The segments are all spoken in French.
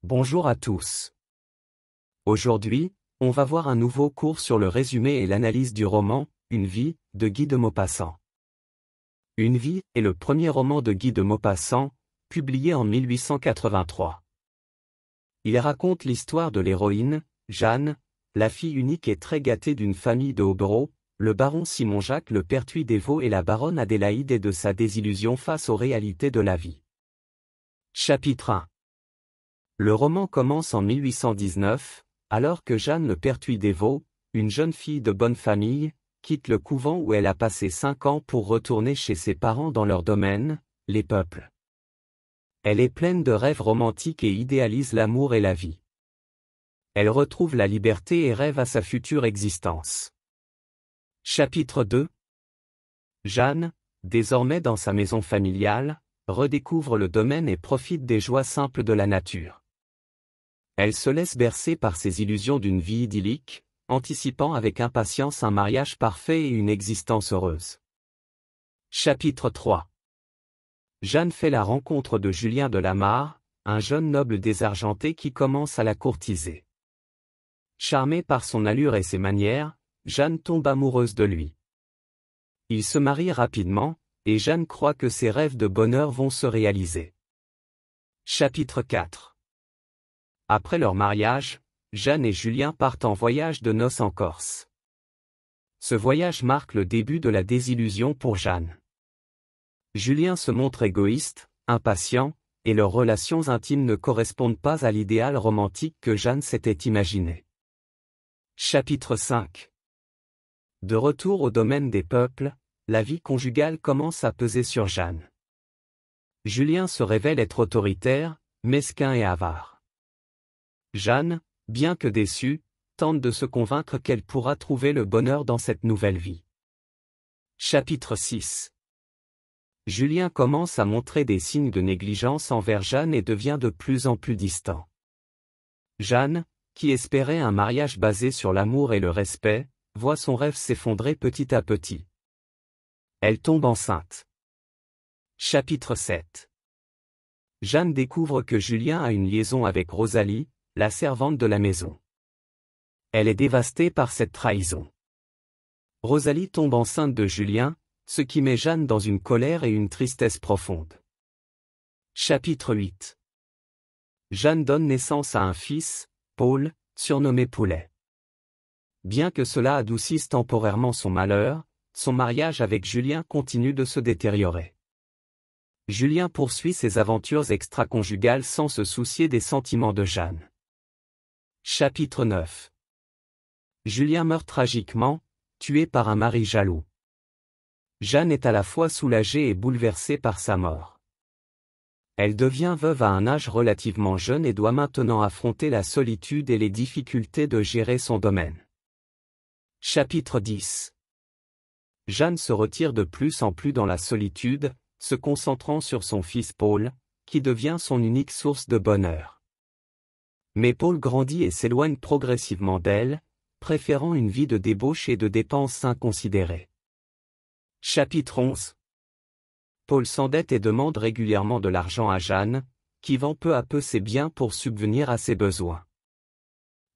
Bonjour à tous. Aujourd'hui, on va voir un nouveau cours sur le résumé et l'analyse du roman « Une vie » de Guy de Maupassant. Une vie est le premier roman de Guy de Maupassant, publié en 1883. Il raconte l'histoire de l'héroïne, Jeanne, la fille unique et très gâtée d'une famille de hobereaux, le baron Simon-Jacques Le Pertuis des Vaux et la baronne Adélaïde et de sa désillusion face aux réalités de la vie. Chapitre 1. Le roman commence en 1819, alors que Jeanne Le Pertuis des Vaux, une jeune fille de bonne famille, quitte le couvent où elle a passé 5 ans pour retourner chez ses parents dans leur domaine, les Peuples. Elle est pleine de rêves romantiques et idéalise l'amour et la vie. Elle retrouve la liberté et rêve à sa future existence. Chapitre 2. Jeanne, désormais dans sa maison familiale, redécouvre le domaine et profite des joies simples de la nature. Elle se laisse bercer par ses illusions d'une vie idyllique, anticipant avec impatience un mariage parfait et une existence heureuse. Chapitre 3. Jeanne fait la rencontre de Julien de la Mare, un jeune noble désargenté qui commence à la courtiser. Charmée par son allure et ses manières, Jeanne tombe amoureuse de lui. Ils se marient rapidement, et Jeanne croit que ses rêves de bonheur vont se réaliser. Chapitre 4. Après leur mariage, Jeanne et Julien partent en voyage de noces en Corse. Ce voyage marque le début de la désillusion pour Jeanne. Julien se montre égoïste, impatient, et leurs relations intimes ne correspondent pas à l'idéal romantique que Jeanne s'était imaginé. Chapitre 5. De retour au domaine des Peuples, la vie conjugale commence à peser sur Jeanne. Julien se révèle être autoritaire, mesquin et avare. Jeanne, bien que déçue, tente de se convaincre qu'elle pourra trouver le bonheur dans cette nouvelle vie. Chapitre 6. Julien commence à montrer des signes de négligence envers Jeanne et devient de plus en plus distant. Jeanne, qui espérait un mariage basé sur l'amour et le respect, voit son rêve s'effondrer petit à petit. Elle tombe enceinte. Chapitre 7. Jeanne découvre que Julien a une liaison avec Rosalie, la servante de la maison. Elle est dévastée par cette trahison. Rosalie tombe enceinte de Julien, ce qui met Jeanne dans une colère et une tristesse profonde. Chapitre 8. Jeanne donne naissance à un fils, Paul, surnommé Poulet. Bien que cela adoucisse temporairement son malheur, son mariage avec Julien continue de se détériorer. Julien poursuit ses aventures extra-conjugales sans se soucier des sentiments de Jeanne. Chapitre 9. Julien meurt tragiquement, tué par un mari jaloux. Jeanne est à la fois soulagée et bouleversée par sa mort. Elle devient veuve à un âge relativement jeune et doit maintenant affronter la solitude et les difficultés de gérer son domaine. Chapitre 10. Jeanne se retire de plus en plus dans la solitude, se concentrant sur son fils Paul, qui devient son unique source de bonheur. Mais Paul grandit et s'éloigne progressivement d'elle, préférant une vie de débauche et de dépenses inconsidérées. Chapitre 11. Paul s'endette et demande régulièrement de l'argent à Jeanne, qui vend peu à peu ses biens pour subvenir à ses besoins.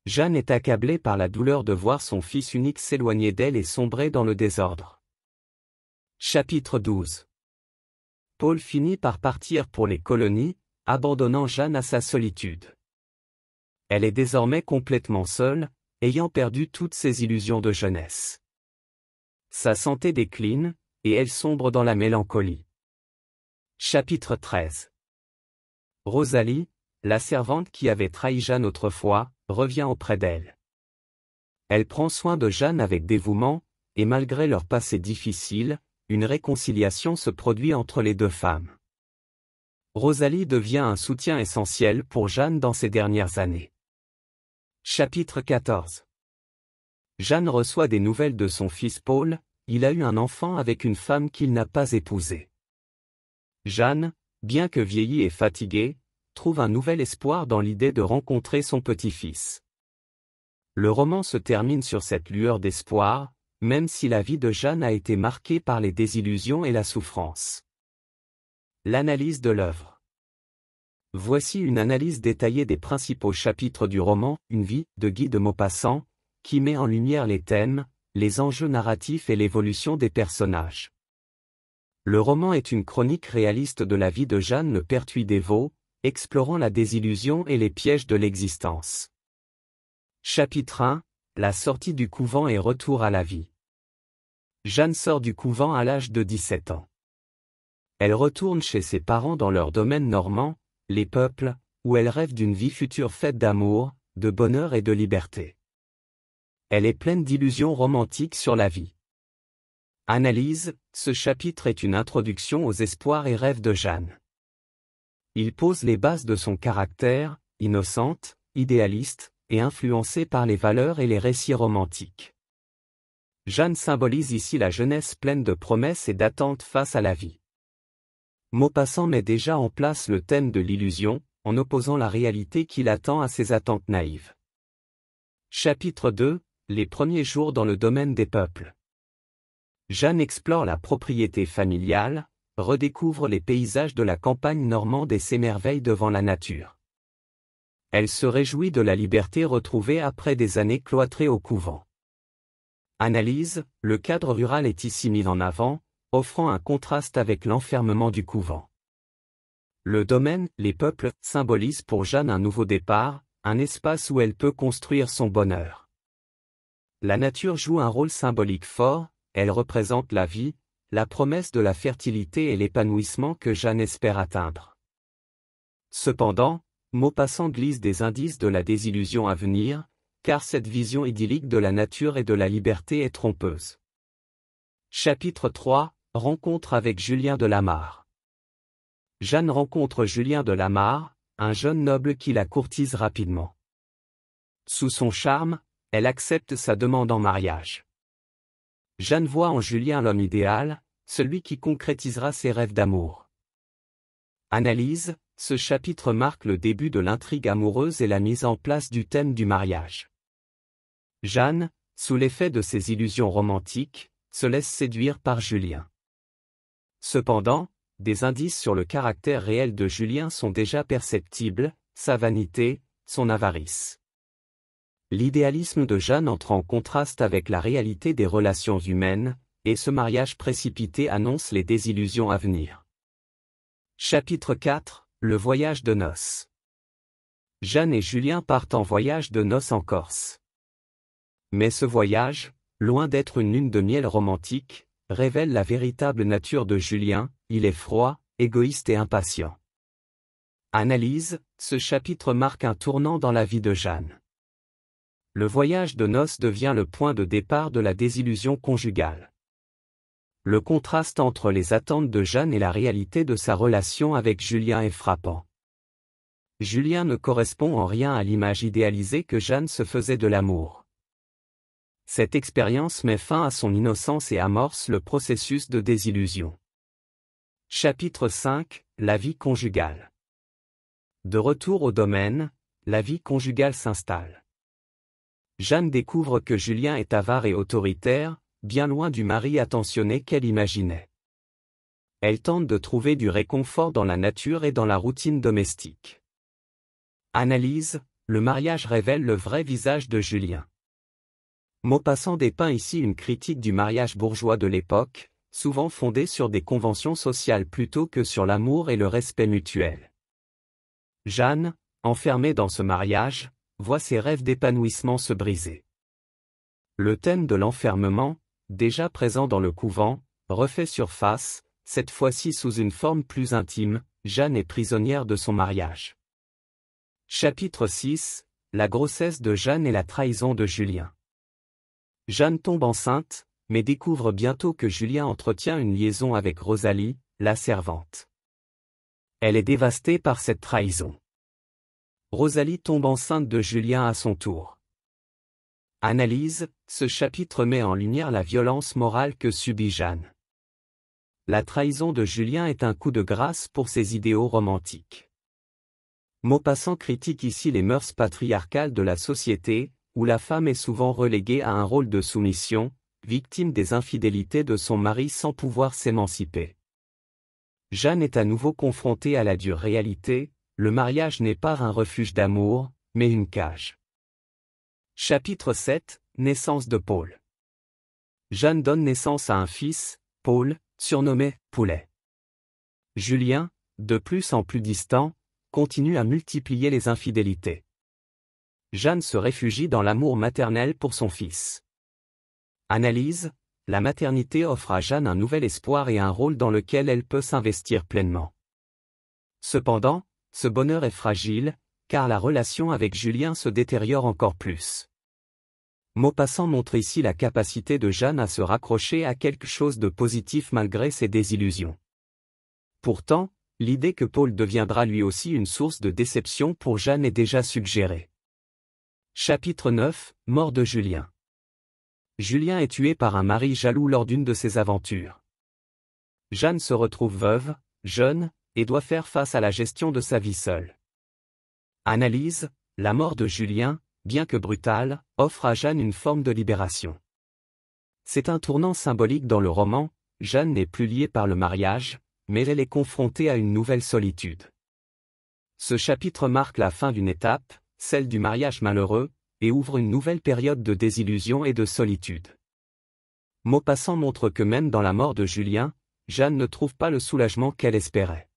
Jeanne est accablée par la douleur de voir son fils unique s'éloigner d'elle et sombrer dans le désordre. Chapitre 12. Paul finit par partir pour les colonies, abandonnant Jeanne à sa solitude. Elle est désormais complètement seule, ayant perdu toutes ses illusions de jeunesse. Sa santé décline, et elle sombre dans la mélancolie. Chapitre 13. Rosalie, la servante qui avait trahi Jeanne autrefois, revient auprès d'elle. Elle prend soin de Jeanne avec dévouement, et malgré leur passé difficile, une réconciliation se produit entre les deux femmes. Rosalie devient un soutien essentiel pour Jeanne dans ces dernières années. Chapitre 14. Jeanne reçoit des nouvelles de son fils Paul, il a eu un enfant avec une femme qu'il n'a pas épousée. Jeanne, bien que vieillie et fatiguée, trouve un nouvel espoir dans l'idée de rencontrer son petit-fils. Le roman se termine sur cette lueur d'espoir, même si la vie de Jeanne a été marquée par les désillusions et la souffrance. L'analyse de l'œuvre. Voici une analyse détaillée des principaux chapitres du roman « Une vie » de Guy de Maupassant, qui met en lumière les thèmes, les enjeux narratifs et l'évolution des personnages. Le roman est une chronique réaliste de la vie de Jeanne Le Pertuis des Vaux, explorant la désillusion et les pièges de l'existence. Chapitre 1 – La sortie du couvent et retour à la vie. Jeanne sort du couvent à l'âge de 17 ans. Elle retourne chez ses parents dans leur domaine normand, les Peuples, où elle rêve d'une vie future faite d'amour, de bonheur et de liberté. Elle est pleine d'illusions romantiques sur la vie. Analyse, ce chapitre est une introduction aux espoirs et rêves de Jeanne. Il pose les bases de son caractère, innocente, idéaliste, et influencée par les valeurs et les récits romantiques. Jeanne symbolise ici la jeunesse pleine de promesses et d'attentes face à la vie. Maupassant met déjà en place le thème de l'illusion, en opposant la réalité qui l'attend à ses attentes naïves. Chapitre 2 – Les premiers jours dans le domaine des peuples. Jeanne explore la propriété familiale, redécouvre les paysages de la campagne normande et s'émerveille devant la nature. Elle se réjouit de la liberté retrouvée après des années cloîtrées au couvent. Analyse, le cadre rural est ici mis en avant, offrant un contraste avec l'enfermement du couvent. Le domaine, les peuples, symbolise pour Jeanne un nouveau départ, un espace où elle peut construire son bonheur. La nature joue un rôle symbolique fort, elle représente la vie, la promesse de la fertilité et l'épanouissement que Jeanne espère atteindre. Cependant, Maupassant glisse des indices de la désillusion à venir, car cette vision idyllique de la nature et de la liberté est trompeuse. Chapitre 3 – Rencontre avec Julien de la Mare. Jeanne rencontre Julien de la Mare, un jeune noble qui la courtise rapidement. Sous son charme, elle accepte sa demande en mariage. Jeanne voit en Julien l'homme idéal, celui qui concrétisera ses rêves d'amour. Analyse, ce chapitre marque le début de l'intrigue amoureuse et la mise en place du thème du mariage. Jeanne, sous l'effet de ses illusions romantiques, se laisse séduire par Julien. Cependant, des indices sur le caractère réel de Julien sont déjà perceptibles, sa vanité, son avarice. L'idéalisme de Jeanne entre en contraste avec la réalité des relations humaines, et ce mariage précipité annonce les désillusions à venir. Chapitre 4 – Le voyage de noces. Jeanne et Julien partent en voyage de noces en Corse. Mais ce voyage, loin d'être une lune de miel romantique, révèle la véritable nature de Julien, il est froid, égoïste et impatient. Analyse, ce chapitre marque un tournant dans la vie de Jeanne. Le voyage de noces devient le point de départ de la désillusion conjugale. Le contraste entre les attentes de Jeanne et la réalité de sa relation avec Julien est frappant. Julien ne correspond en rien à l'image idéalisée que Jeanne se faisait de l'amour. Cette expérience met fin à son innocence et amorce le processus de désillusion. Chapitre 5 – La vie conjugale. De retour au domaine, la vie conjugale s'installe. Jeanne découvre que Julien est avare et autoritaire, bien loin du mari attentionné qu'elle imaginait. Elle tente de trouver du réconfort dans la nature et dans la routine domestique. Analyse, le mariage révèle le vrai visage de Julien. Maupassant dépeint ici une critique du mariage bourgeois de l'époque, souvent fondé sur des conventions sociales plutôt que sur l'amour et le respect mutuel. Jeanne, enfermée dans ce mariage, voit ses rêves d'épanouissement se briser. Le thème de l'enfermement, déjà présent dans le couvent, refait surface, cette fois-ci sous une forme plus intime, Jeanne est prisonnière de son mariage. Chapitre 6 – La grossesse de Jeanne et la trahison de Julien. Jeanne tombe enceinte, mais découvre bientôt que Julien entretient une liaison avec Rosalie, la servante. Elle est dévastée par cette trahison. Rosalie tombe enceinte de Julien à son tour. Analyse, ce chapitre met en lumière la violence morale que subit Jeanne. La trahison de Julien est un coup de grâce pour ses idéaux romantiques. Maupassant critique ici les mœurs patriarcales de la société, où la femme est souvent reléguée à un rôle de soumission, victime des infidélités de son mari sans pouvoir s'émanciper. Jeanne est à nouveau confrontée à la dure réalité, le mariage n'est pas un refuge d'amour, mais une cage. Chapitre 7, naissance de Paul. Jeanne donne naissance à un fils, Paul, surnommé Poulet. Julien, de plus en plus distant, continue à multiplier les infidélités. Jeanne se réfugie dans l'amour maternel pour son fils. Analyse, la maternité offre à Jeanne un nouvel espoir et un rôle dans lequel elle peut s'investir pleinement. Cependant, ce bonheur est fragile, car la relation avec Julien se détériore encore plus. Maupassant montre ici la capacité de Jeanne à se raccrocher à quelque chose de positif malgré ses désillusions. Pourtant, l'idée que Paul deviendra lui aussi une source de déception pour Jeanne est déjà suggérée. Chapitre 9, mort de Julien. Julien est tué par un mari jaloux lors d'une de ses aventures. Jeanne se retrouve veuve, jeune, et doit faire face à la gestion de sa vie seule. Analyse, la mort de Julien, bien que brutale, offre à Jeanne une forme de libération. C'est un tournant symbolique dans le roman, Jeanne n'est plus liée par le mariage, mais elle est confrontée à une nouvelle solitude. Ce chapitre marque la fin d'une étape, celle du mariage malheureux, et ouvre une nouvelle période de désillusion et de solitude. Maupassant montre que même dans la mort de Julien, Jeanne ne trouve pas le soulagement qu'elle espérait.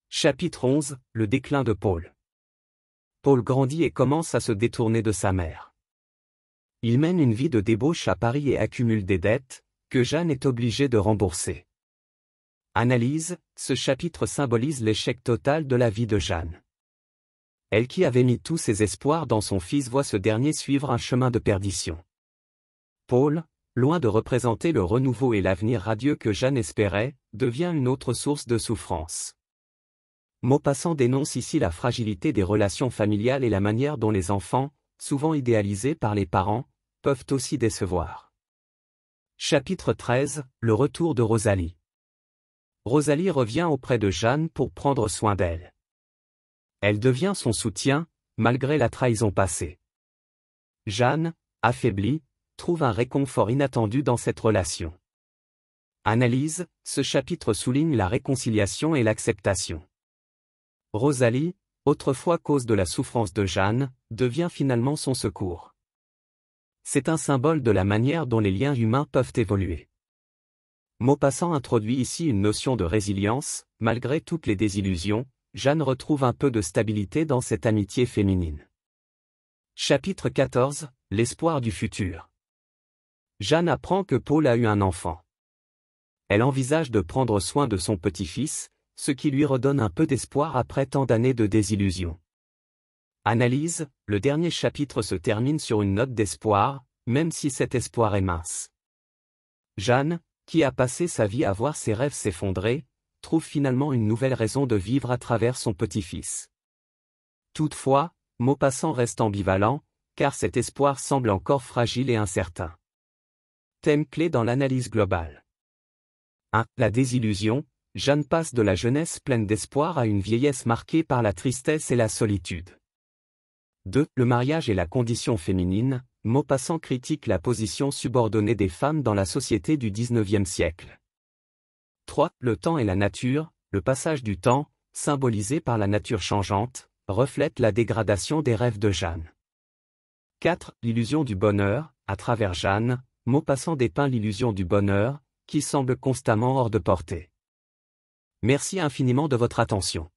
Chapitre 11, le déclin de Paul. Paul grandit et commence à se détourner de sa mère. Il mène une vie de débauche à Paris et accumule des dettes, que Jeanne est obligée de rembourser. Analyse, ce chapitre symbolise l'échec total de la vie de Jeanne. Elle qui avait mis tous ses espoirs dans son fils voit ce dernier suivre un chemin de perdition. Paul, loin de représenter le renouveau et l'avenir radieux que Jeanne espérait, devient une autre source de souffrance. Maupassant dénonce ici la fragilité des relations familiales et la manière dont les enfants, souvent idéalisés par les parents, peuvent aussi décevoir. Chapitre 13, le retour de Rosalie. Rosalie revient auprès de Jeanne pour prendre soin d'elle. Elle devient son soutien, malgré la trahison passée. Jeanne, affaiblie, trouve un réconfort inattendu dans cette relation. Analyse, ce chapitre souligne la réconciliation et l'acceptation. Rosalie, autrefois cause de la souffrance de Jeanne, devient finalement son secours. C'est un symbole de la manière dont les liens humains peuvent évoluer. Maupassant introduit ici une notion de résilience, malgré toutes les désillusions, Jeanne retrouve un peu de stabilité dans cette amitié féminine. Chapitre 14, l'espoir du futur. Jeanne apprend que Paul a eu un enfant. Elle envisage de prendre soin de son petit-fils, ce qui lui redonne un peu d'espoir après tant d'années de désillusion. Analyse, le dernier chapitre se termine sur une note d'espoir, même si cet espoir est mince. Jeanne, qui a passé sa vie à voir ses rêves s'effondrer, trouve finalement une nouvelle raison de vivre à travers son petit-fils. Toutefois, Maupassant reste ambivalent, car cet espoir semble encore fragile et incertain. Thème clé dans l'analyse globale. 1. La désillusion. Jeanne passe de la jeunesse pleine d'espoir à une vieillesse marquée par la tristesse et la solitude. 2. Le mariage et la condition féminine. Maupassant critique la position subordonnée des femmes dans la société du XIXe siècle. 3. Le temps et la nature. Le passage du temps, symbolisé par la nature changeante, reflète la dégradation des rêves de Jeanne. 4. L'illusion du bonheur. À travers Jeanne, Maupassant dépeint l'illusion du bonheur, qui semble constamment hors de portée. Merci infiniment de votre attention.